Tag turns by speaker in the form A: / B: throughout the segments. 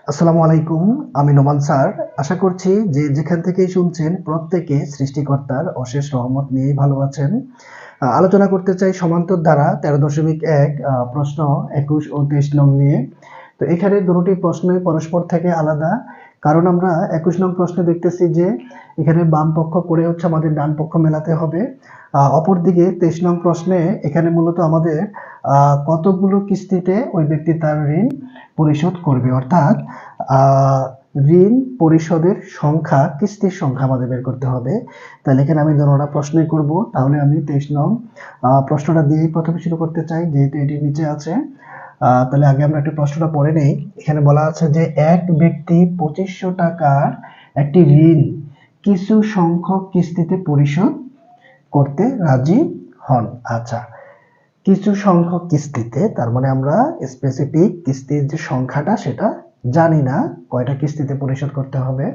A: আসসালামু আলাইকুম। আমি নোমান স্যার। আশা করছি যে যেখান থেকেই শুনছেন প্রত্যেকে সৃষ্টিকর্তার অশেষ রহমত নিয়েই ভালো আছেন। আলোচনা করতে চাই সমান্তর ধারা 13.1 প্রশ্ন 21 ও 23 নং নিয়ে। তো এখানে দুটি প্রশ্নই পরস্পর থেকে আলাদা। কারণ আমরা 21 নং প্রশ্নে দেখতেছি যে এখানে বাম পক্ষ করে হচ্ছে আমাদের ডান পক্ষ মেলাতে হবে। অপরদিকে 23 নং প্রশ্নে এখানে মূলত আমাদের কতগুলো কিস্তিতে ওই ব্যক্তি তার ঋণ পরিশোধ করবে, অর্থাৎ ঋণ পরিশোধের সংখ্যা, কিস্তির সংখ্যা আমাদের বের করতে হবে। তাহলে এখানে আমি ধরোনা প্রশ্নই করব। তাহলে আমি 23 নং প্রশ্নটা দিয়েই প্রথমে শুরু করতে চাই, যেহেতু এটি নিচে আছে। তাহলে আগে আমরা একটু প্রশ্নটা পড়ে নেই। এখানে বলা আছে যে এক ব্যক্তি 2500 টাকার একটি ঋণ কিছু সংখ্যক কিস্তিতে পরিশোধ করতে রাজি হন। আচ্ছা, কিছু সংখ্যক কিস্তিতে, তার মানে আমরা স্পেসিফিক কিস্তির যে সংখ্যাটা সেটা জানি না, কয়টা কিস্তিতে পরিশোধ করতে হবে।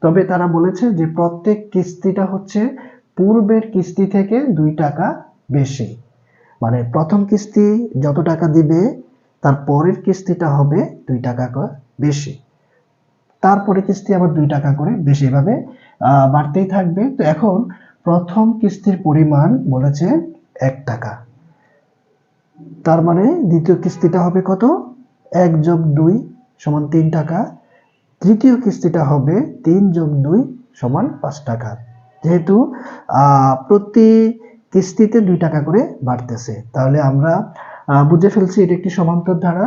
A: তবে তারা বলেছে যে প্রত্যেক কিস্তিটা হচ্ছে পূর্বের কিস্তি থেকে 2 টাকা বেশি। মানে প্রথম কিস্তি যত টাকা দিবে তার পরের কিস্তিটা হবে 2 টাকা করে বেশি, তারপরে কিস্তি আবার 2 টাকা করে বেশি, এভাবে বাড়তেই থাকবে। তো এখন প্রথম কিস্তির পরিমাণ বলেছে 1 টাকা, তার মানে দ্বিতীয় কিস্তিটা হবে কত? 1 যোগ 2 সমান 3 টাকা। তৃতীয় কিস্তিটা হবে 3 যোগ 2 সমান 5 টাকা। যেহেতু প্রতি কিস্তিতে 2 টাকা করে বাড়তেছে, তাহলে আমরা বুঝে ফেলছি এটা একটি সমান্তর ধারা।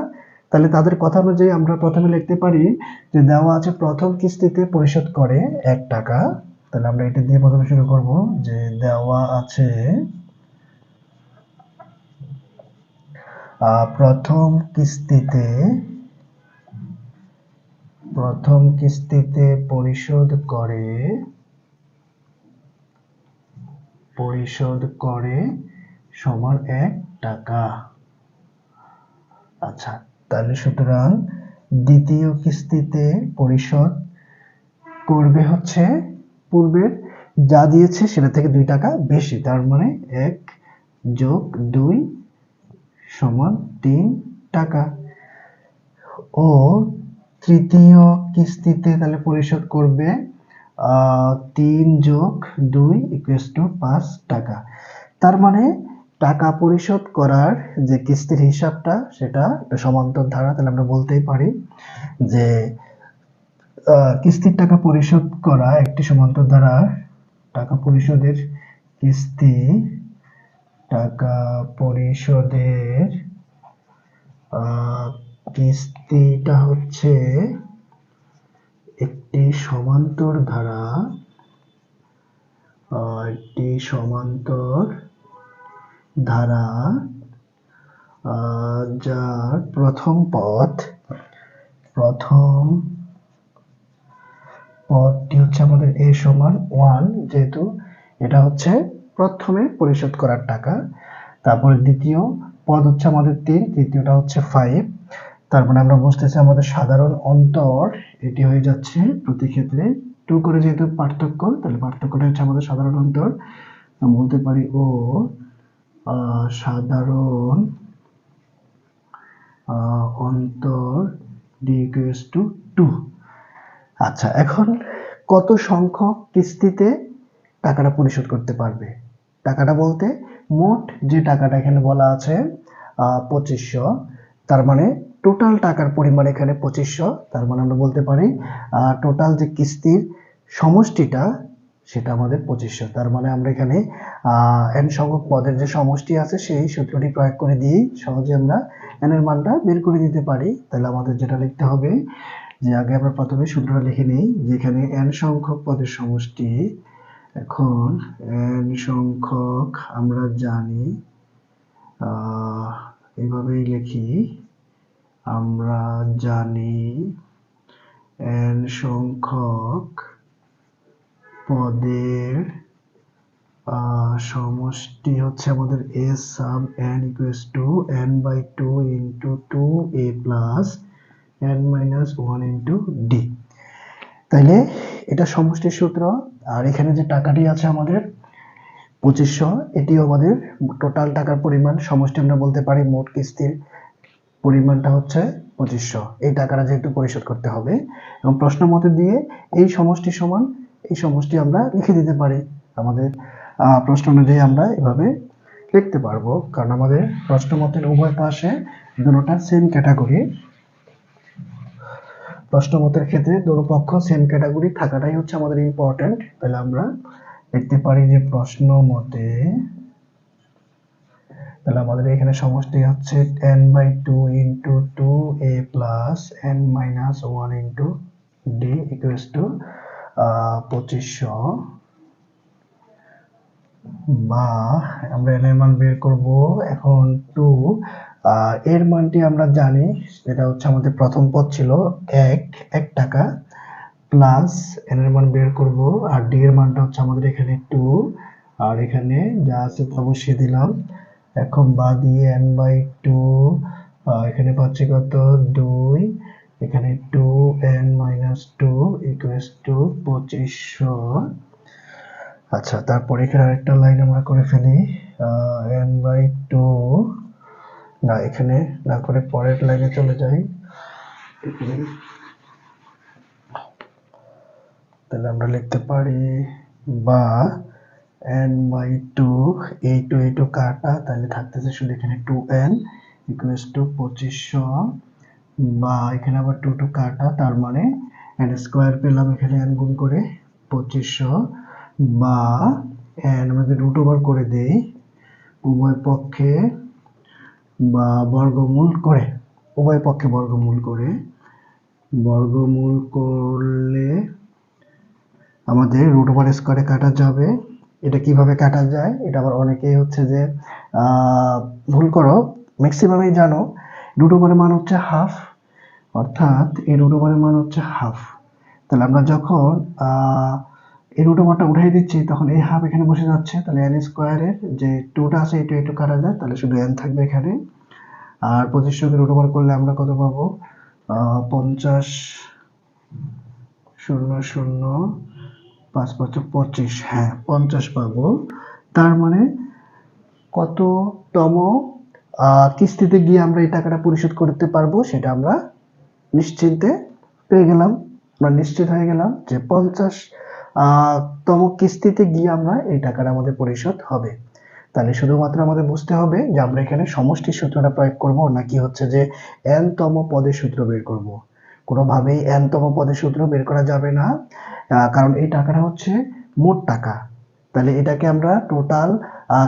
A: তাহলে তাদের কথা অনুযায়ী আমরা প্রথমে লিখতে পারি যে দেওয়া আছে প্রথম কিস্তিতে পরিশোধ করে 1 টাকা। তাহলে আমরা এটা দিয়ে প্রথমে শুরু করব যে দেওয়া আছে প্রথম কিস্তিতে পরিশোধ করে সমান 1 টাকা। আচ্ছা, তাহলে সুতরাং দ্বিতীয় কিস্তিতে পরিশোধ করবে হচ্ছে পূর্বের যা দিয়েছে সেটা থেকে 2 টাকা বেশি, তার মানে 1 যোগ 2 সমান 3 টাকা। ও তৃতীয় কিস্তিতে তাহলে পরিশোধ করবে 3 যোগ 2 ইকুয়ালস টু 5 টাকা। তার মানে টাকা পরিশোধ করার যে কিস্তির হিসাবটা সেটা একটা সমান্তর ধারা। তাহলে আমরা বলতেই পারি যে কিস্তির টাকা পরিশোধ করা একটি সমান্তর ধারা। টাকা পরিশোধের কিস্তিটা হচ্ছে একটি সমান্তর ধারা, যার প্রথম পদটি হচ্ছে আমাদের a সমান 1, যেহেতু এটা হচ্ছে প্রথমে পরিশোধ করার টাকা। তারপরে দ্বিতীয় পদ হচ্ছে আমাদের 3, তৃতীয়টা হচ্ছে 5। তার মানে আমরা বুঝতেছি আমাদের সাধারণ অন্তর এটি হয়ে যাচ্ছে প্রতি ক্ষেত্রে 2 করে, যেহেতু পার্থক্য, তাহলে পার্থক্যটা হচ্ছে আমাদের সাধারণ অন্তর। আমরা বলতে পারি ও সাধারণ অন্তর d equals to 2। আচ্ছা, এখন কত সংখ্যক কিস্তিতে টাকাটা পরিশোধ করতে পারবে? টাকাটা বলতে মোট যে টাকাটা এখানে বলা আছে 2500, তার মানে টোটাল টাকার পরিমাণ এখানে 2500। তার মানে আমরা বলতে পারি টোটাল যে কিস্তির সমষ্টিটা সেটা আমাদের 2500। তার মানে আমরা এখানে n সংখ্যক পদের যে সমষ্টি আছে সেই সূত্রটি প্রয়োগ করে দিয়ে সহজে আমরা n এর মানটা বের করে দিতে পারি। তাহলে আমাদের যেটা লিখতে হবে যে আগে আমরা প্রথমে সূত্রটা লিখে নেই, যেখানে n সংখ্যক পদের সমষ্টি। এখন n সংখ্যক আমরা জানি, এভাবেই লিখি, আমরা জানি n সংখ্যক পদের সমষ্টি হচ্ছে আমাদের a sub n equals to n/2 into 2a plus n minus 1 into d। তাইলে এটা সমষ্টির সূত্র। আর এখানে যে টাকাটি আছে আমাদের 2500, এটিও আমাদের টোটাল টাকার পরিমাণ। সমষ্টি আমরা বলতে পারি মোট কিস্তির পরিমাণটা হচ্ছে 2500। এই টাকাটা যেহেতু পরিশোধ করতে হবে এবং প্রশ্ন মতে দিয়ে এই সমষ্টি সমান এই সমষ্টি আমরা লিখে দিতে পারি। আমাদের প্রশ্ন অনুযায়ী আমরা এভাবে লিখতে পারবো, কারণ আমাদের প্রশ্ন মতের উভয় পাশে দুটোটা সেম ক্যাটাগরি। প্রশ্ন মতের ক্ষেত্রে দুটো পক্ষ সেম ক্যাটাগরি থাকাটাই হচ্ছে আমাদের ইম্পর্টেন্ট। তাহলে আমরা লিখতে পারি যে প্রশ্ন মতে, তাহলে আমাদের এখানে সমষ্টি হচ্ছে n/2 * 2a + n-1 * d = 2500, বা আমরা n এর মান বের করব। এখন 2 এর মানটি আমরা জানি, এটা হচ্ছে আমাদের প্রথম পদ ছিল 1 টাকা, প্লাস n এর মান বের করব, আর d এর মানটা হচ্ছে আমাদের এখানে 2, আর এখানে যা আছে তা বসিয়ে দিলাম। এখন বা দিয়ে n/2, এখানে পাচ্ছি কত 2, এখানে 2n-2 = 2500। আচ্ছা, তারপর এখানে আরেকটা লাইন আমরা করে ফেলি, n/2, না এখানে না করে পরের লাইনে চলে যাই। তাহলে আমরা লিখতে পারি বা n/2, এই টু কাটা, তাহলে থাকতেছে শুধু এখানে 2n = 2500, বা এখানে আবার 2 কাটা, তার মানে n² পেলাম এখানে n গুণ করে 2500, বা n আমরা যদি √ওভার করে দেই উভয় পক্ষে, বা বর্গমূল করে, উভয় পক্ষে বর্গমূল করলে আমাদের √ওভার² কাটা যাবে। এটা কিভাবে কাটা যায়, এটা আবার অনেকেই হচ্ছে যে ভুল করো, ম্যাক্সিমামই জানো। √ওভারের মান হচ্ছে হাফ, অর্থাৎ এই √ওভারের মান হচ্ছে হাফ। তাহলে আমরা যখন এই √ওভারটা উঠাই দিচ্ছি তখন এই হাফ এখানে বসে যাচ্ছে, তাহলে n² এর যে 2টা আছে এই কাটা যায়, তাহলে শুধু n থাকবে এখানে। আর 2500কে √ওভার করলে আমরা কত পাবো, 50, 00, 5×5 = 25, হ্যাঁ 50 পাবো। তার মানে কততম কিস্তিতে গিয়ে আমরা এই টাকাটা পরিশোধ করতে পারবো সেটা আমরা নিশ্চিন্তে পেয়ে গেলাম। আমরা নিশ্চিত হয়ে গেলাম যে 50 তম কিস্তিতে গিয়ে আমরা এই টাকাটা আমাদের পরিশোধ হবে। তাহলে শুধুমাত্র আমাদের বুঝতে হবে যে আমরা এখানে সমষ্টির সূত্রটা প্রয়োগ করব নাকি হচ্ছে যে n তম পদের সূত্র বের করব। কোনোভাবেই n তম পদের সূত্র বের করা যাবে না, কারণ এই টাকাটা হচ্ছে মোট টাকা। তাহলে এটাকে আমরা টোটাল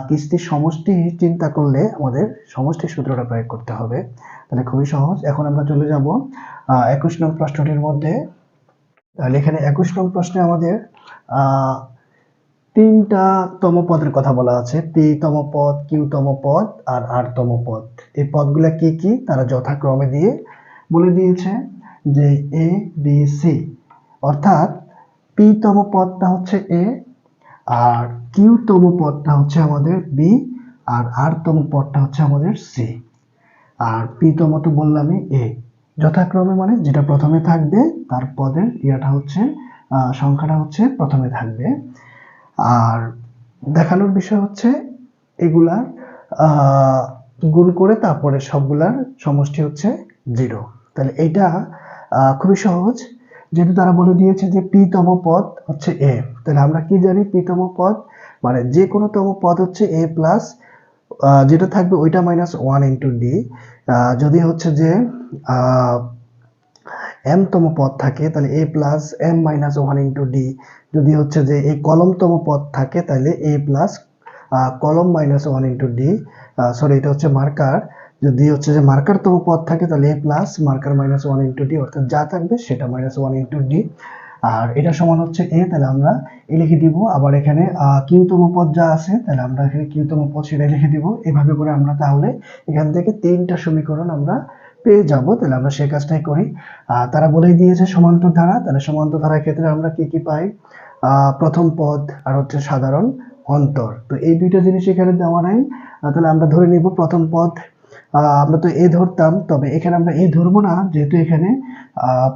A: কিস্তির সমষ্টি চিন্তা করলে আমাদের সমষ্টির সূত্রটা প্রয়োগ করতে হবে। তাহলে খুবই সহজ। এখন আমরা চলে যাব 21 নং প্রশ্নটির মধ্যে। তাহলে এখানে 21 নং প্রশ্নে আমাদের 3টা তম পদের কথা বলা আছে, p তম পদ, q তম পদ আর r তম পদ। এই পদগুলো কি কি তারা যথাক্রমে দিয়ে বলে দিয়েছে যে a b c, অর্থাৎ p তম পদটা হচ্ছে a, আর q তম পদটা হচ্ছে আমাদের b, আর r তম পদটা হচ্ছে আমাদের c, আর p তম তো বললামই a। যথাক্রমে মানে যেটা প্রথমে থাকবে তার পদের ইয়াটা হচ্ছে সংখ্যাটা হচ্ছে প্রথমে থাকবে। আর দেখানোর বিষয় হচ্ছে এগুলার গুণ করে তারপরে সবগুলার সমষ্টি হচ্ছে 0। তাহলে এইটা খুবই সহজ, যেহেতু তারা বলে দিয়েছে যে p তম পদ হচ্ছে a, তাহলে আমরা কি জানি p তম পদ মানে যে কোনো তম পদ হচ্ছে a প্লাস যেটা থাকবে ওইটা -1 * d। যদি হচ্ছে যে m তম পদ থাকে তাহলে a প্লাস m-1 * d। যদি হচ্ছে যে এই কলম তম পদ থাকে তাহলে a প্লাস কলম -1 * d। সরি, এটা হচ্ছে মার্কার। যদি হচ্ছে যে মার্কার তম পদ থাকে তাহলে a প্লাস মার্কার -1 * d, অর্থাৎ যা থাকবে সেটা -1 * d। আর এটা সমান হচ্ছে a, তাহলে আমরা a লিখে দিব। আবার এখানে q তম পদ যা আছে তাহলে আমরা এখানে q তম পদ সেটা লিখে দিব। এভাবে করে আমরা তাহলে এখান থেকে 3টা সমীকরণ আমরা পেয়ে যাব। তাহলে আমরা সেই কাজটাই করি। তারা বলেই দিয়েছে সমান্তর ধারা, তাহলে সমান্তর ধারার ক্ষেত্রে আমরা কি কি পাই, প্রথম পদ আর হচ্ছে সাধারণ অন্তর। তো এই দুইটা জিনিস এখানে দেওয়া নাই, তাহলে আমরা ধরে নিব প্রথম পদ, আমরা তো a ধরতাম, তবে এখানে আমরা a ধরবো না, যেহেতু এখানে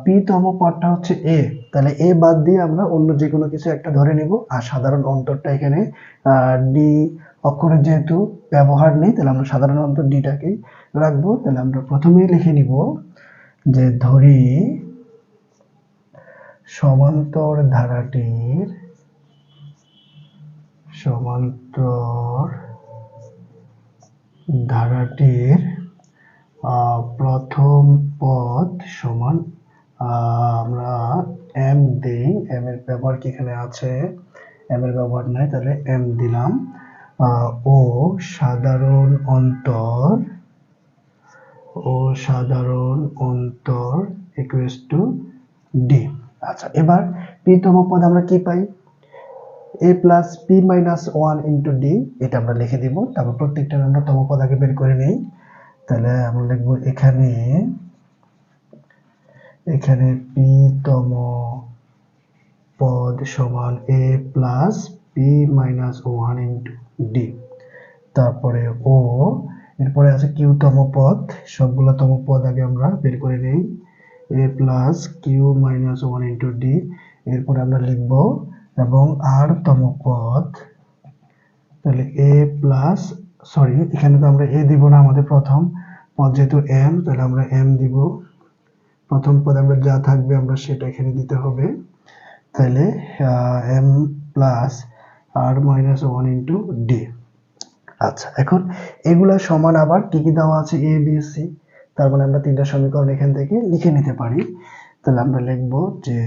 A: p তম পদটা হচ্ছে a, তাহলে a বাদ দিয়ে আমরা অন্য যে কোনো কিছু একটা ধরে নিব। আর সাধারণ অন্তরটা এখানে d অক্ষরের যেহেতু ব্যবহার নেই, তাহলে আমরা সাধারণত ডিটাকেই রাখবো। তাহলে আমরা প্রথমেই লিখে নিব যে ধরি সমান্তর ধারাটির প্রথম পদ সমান, আমরা এম দেই, এম এর ব্যবহার কি এখানে আছে? এম এর ব্যবহার নাই, তাহলে এম দিলাম। ও সাধারণ অন্তর ইকুয়ালস টু ডি। আচ্ছা, এবার পি তম পদ আমরা কি পাই? a plus P minus one into D, এটা আমরা লিখে দিব। তারপর প্রত্যেকটার আমরা তম পদ আগে বের করে নেই। তাহলে আমরা লিখবো এখানে পি তম পদ সমান a plus P minus one into D. তারপরে ও, এরপরে আছে কিউ তম পদ, সবগুলো তম পদ আগে আমরা বের করে নেই। a plus Q minus one into D, এরপরে আমরা লিখব এবং আর তম পদ, তাহলে a প্লাস, সরি এখানে তো আমরা a দিব না, আমাদের প্রথম পদ যেহেতু m, তাহলে আমরা m দিব। প্রথম পদ আমরা যা থাকবে আমরা সেটা এখানে দিতে হবে। তাহলে m plus R minus one into D. আচ্ছা, এখন এগুলা সমান আবার কি কি দেওয়া আছে? A B C. তার মানে আমরা তিনটা সমীকরণ এখান থেকে লিখে নিতে পারি। তাহলে আমরা লিখব যে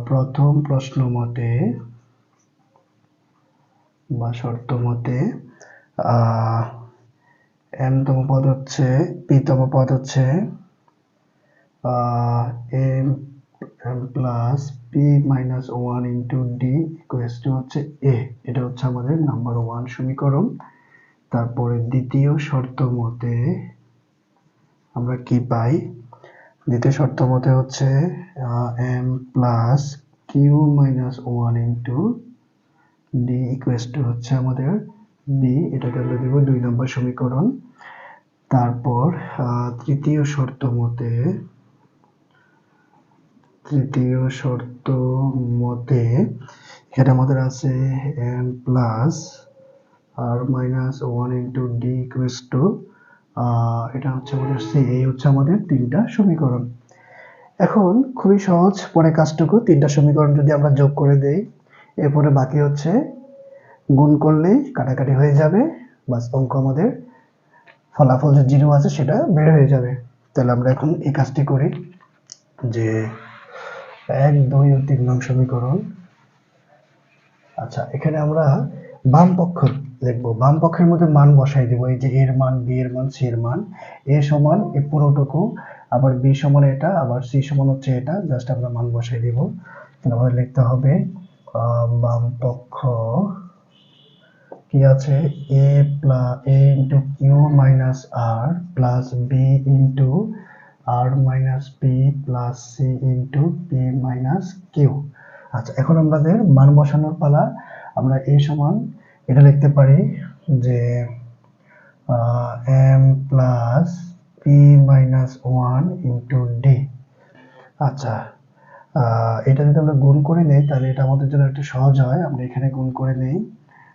A: প্রথম প্রশ্ন মতে বা শর্ত মতে এম তম পদ হচ্ছে, পি তম পদ হচ্ছে M plus P minus one into D equals to হচ্ছে এ। এটা হচ্ছে আমাদের নাম্বার 1 সমীকরণ। তারপরে দ্বিতীয় শর্ত মতে আমরা কি পাই? দ্বিতীয় শর্ত মতে হচ্ছে M plus Q minus one into D equals to হচ্ছে আমাদের বি। এটাকে আমরা দেব 2 নম্বর সমীকরণ। তারপর তৃতীয় শর্ত মতে এখানে আমাদের আছে M plus R minus one into D equals to, এটা হচ্ছে আমাদের সি। এই হচ্ছে আমাদের তিনটা সমীকরণ। এখন খুবই সহজ, পরে কাজটুকু, তিনটা সমীকরণ যদি আমরা যোগ করে দেই, এরপরে বাকি হচ্ছে গুণ করলেই কাটাকাটি হয়ে যাবে, বাস অঙ্ক আমাদের ফলাফল যে 0 আছে সেটা বের হয়ে যাবে। তাহলে আমরা এখন এই কাজটি করি যে 1, 2 ও 3 নং সমীকরণ। আচ্ছা, এখানে আমরা বাম পক্ষ লিখবো, বাম পক্ষের মধ্যে মান বসাই দিব। এই যে এর মান, বি এর মান, সি এর মান। এ সমান এই পুরোটুকু, আবার বি সমান এটা, আবার সি সমান হচ্ছে এটা, জাস্ট আমরা মান বসাই দিব। তাহলে আমাদের লিখতে হবে বাম পক্ষ কি আছে, A into Q minus R plus B into R minus P plus C into P minus Q. আচ্ছা, এখন আমাদের মান বসানোর পালা। আমরা এ সমান এটা লিখতে পারি যে M plus P minus one into D. আচ্ছা, এটা যদি আমরা গুণ করে নেই তাহলে এটা আমাদের জন্য একটু সহজ হয়। আমরা এখানে গুণ করে নেই,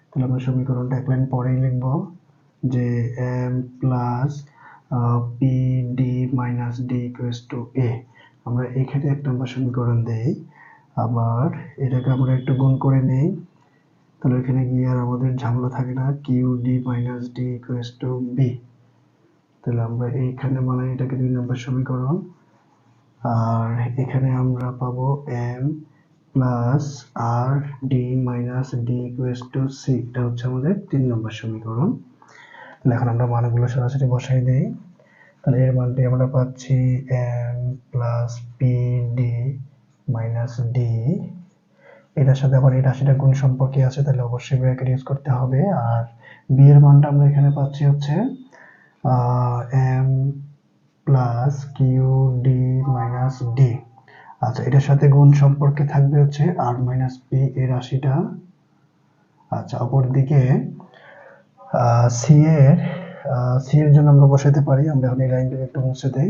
A: তাহলে আমরা সমীকরণটা এক লাইন পরেই লিখব যে M plus P D minus D equals to A. আমরা এখানে 1 নম্বর সমীকরণ দেই, আবার এটাকে আমরা একটু গুণ করে নেই, তাহলে এখানে গিয়ে আর আমাদের ঝামেলা থাকে না। Q D minus D equals to B. তাহলে আমরা এইখানে বানাই এটাকে 2 নম্বর সমীকরণ, আর এখানে আমরা পাবো M plus R D minus D equals to C. এটা হচ্ছে আমাদের 3 নম্বর সমীকরণ। তাহলে এখন আমরা মানগুলো সরাসরি বসাই দেই। তাহলে এর মানটি আমরা পাচ্ছি M plus P D minus D, এটার সাথে আবার এই রাশিটা গুণ সম্পর্কে আছে, তাহলে অবশ্যই ব্র্যাকেট ইউজ করতে হবে। আর বি এর মানটা আমরা এখানে পাচ্ছি হচ্ছে M plus Q D minus D. আচ্ছা, এটার সাথে গুণ সম্পর্কে থাকবে হচ্ছে আর মাইনাস পি এই রাশিটা। আচ্ছা, অপরদিকে সি এর জন্য আমরা বসাতে পারি। আমরা এখন এই লাইনটাকে একটু মুছে দেই।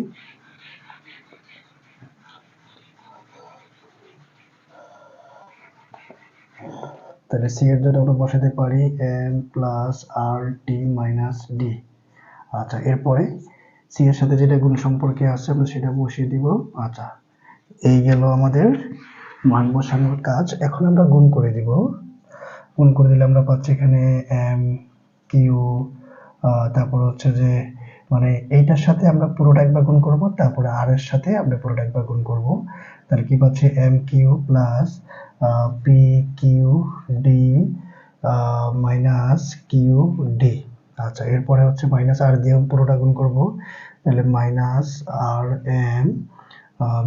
A: তাহলে সি এর জন্য আমরা বসাতে পারি এম প্লাস আর টি মাইনাস ডি। আচ্ছা, এরপরে সি এর সাথে যেটা গুণ সম্পর্কে আছে আমরা সেটা বসিয়ে দিব। আচ্ছা, এই গেল আমাদের মান বসানোর কাজ। এখন আমরা গুণ করে দিব। গুণ করে দিলে আমরা পাচ্ছি এখানে এম কিউ, তারপর হচ্ছে যে মানে এইটার সাথে আমরা পুরোটা একবার গুণ করব, তারপরে আর এর সাথে আমরা পুরোটা একবার গুণ করব। তাহলে কি পাচ্ছি M Q plus P Q D minus Q D. আচ্ছা, এরপরে হচ্ছে মাইনাস আর দিয়ে পুরোটা গুণ করব। তাহলে minus R M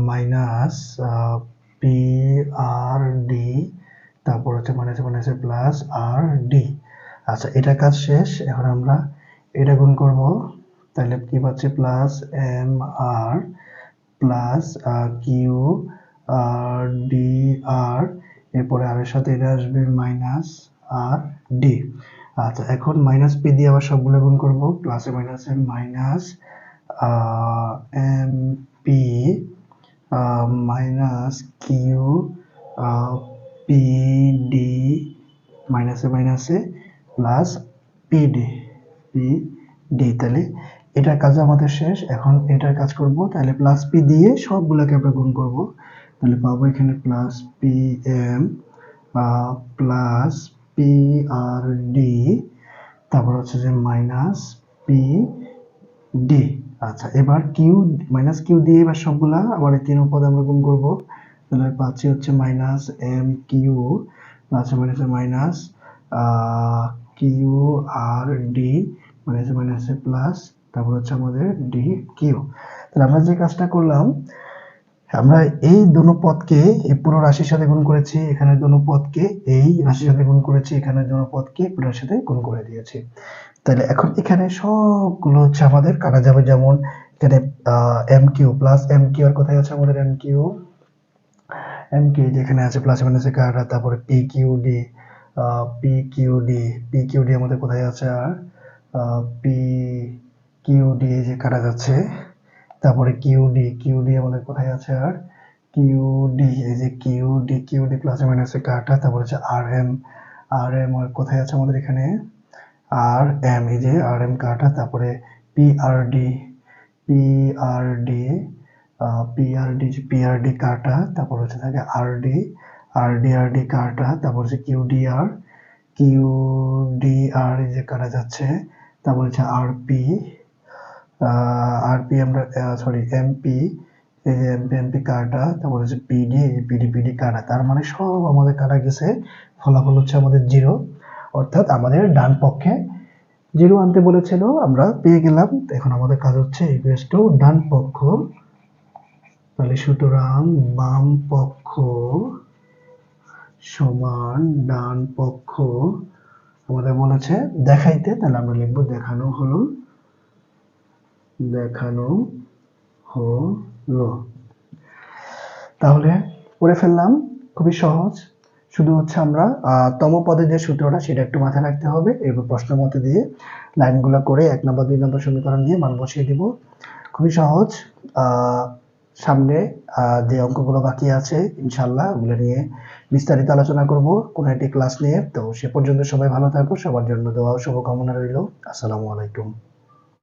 A: minus P R D, তারপর হচ্ছে মাইনাসে মাইনাসে প্লাস আর ডি। আচ্ছা, এটা কাজ শেষ। এখন আমরা এটা গুণ করব। তাহলে কি পাচ্ছি plus M R plus Q R D আর, এরপরে আর এর সাথে এটা আসবে মাইনাস আর ডি। আচ্ছা, এখন মাইনাস পি দিয়ে আবার সবগুলো গুণ করব। প্লাসে মাইনাসে minus M P minus Q P D মাইনাসে মাইনাসে প্লাস পি ডি। তাহলে এটার কাজ আমাদের শেষ। এখন এটার কাজ করব। তাহলে প্লাস পি দিয়ে সবগুলোকে আমরা গুণ করব। তাহলে পাবো এখানে plus P M plus P R D, তারপর হচ্ছে যে মাইনাস পি ডি। আচ্ছা, এবার কিউ মাইনাস কিউ দিয়ে এবার সবগুলা আবার এই তিন পদে আমরা গুণ করব। তাহলে পাচ্ছি হচ্ছে মাইনাস এম কিউ প্লাস মাইনাসে মাইনাস কিউ আর ডি মাইনাসে মাইনাসে প্লাস, তারপর হচ্ছে আমাদের ডি কিউ। তাহলে আমরা যে কাজটা করলাম, আমরা এই দুটো পদকে এই পুরো রাশির সাথে গুণ করেছি, এখানে দুটো পদকে এই রাশির সাথে গুণ করেছি, এখানে দুটো পদকে পুরো সাথে গুণ করে দিয়েছি। তাহলে এখন এখানে সবগুলো হচ্ছে আমাদের কাটা যাবে। যেমন এখানে M Q plus M Q আর কোথায় আছে আমাদের এম কিউ যেখানে আছে প্লাস মাইনাসে কাটা, তারপরে পি কিউ ডি আমাদের কোথায় আছে আর পি কিউ ডি যে কাটা যাচ্ছে, তারপরে কিউ ডি আমাদের কোথায় আছে আর কিউ ডি, এই যে কিউ ডি প্লাস মাইনাসে কাটা, তারপরে হচ্ছে আর এম আর কোথায় আছে আমাদের এখানে আর এম, এই যে আর এম কাটা, তারপরে পি আর ডি কাটা, তারপর হচ্ছে থাকে আর ডি কাটা, তারপর হচ্ছে কিউ ডি আর এই যে কাটা যাচ্ছে, তারপর হচ্ছে আর পি আমরা সরি এমপি, এই যে এমপি কাটা, তারপর হচ্ছে পিডি কাটা। তার মানে সব আমাদের কাটা গেছে। ফলাফল হচ্ছে আমাদের 0, অর্থাৎ আমাদের ডান পক্ষে 0 আনতে বলেছিল, আমরা পেয়ে গেলাম। এখন আমাদের কাজ হচ্ছে ইকুয়াল টু ডান পক্ষ। তাহলে সুতরাং বাম পক্ষ সমান ডান পক্ষ আমাদের বলেছে দেখাইতে, তাহলে আমরা লিখবো দেখানো হলো। তাহলে করে ফেললাম, খুবই সহজ। শুধু হচ্ছে আমরা তম পদের যে সূত্রটা সেটা একটু মাথায় রাখতে হবে। এরপর প্রশ্ন মতে দিয়ে লাইনগুলো করে 1 নম্বর 2 নম্বর সমীকরণ দিয়ে মান বসিয়ে দিব। খুবই সহজ। সামনে যে অঙ্কগুলো বাকি আছে ইনশাল্লাহ ওগুলো নিয়ে বিস্তারিত আলোচনা করব কোনো একটি ক্লাস নিয়ে। তো সে পর্যন্ত সবাই ভালো থাকো, সবার জন্য দোয়া ও শুভকামনা রইল। আসসালামু আলাইকুম।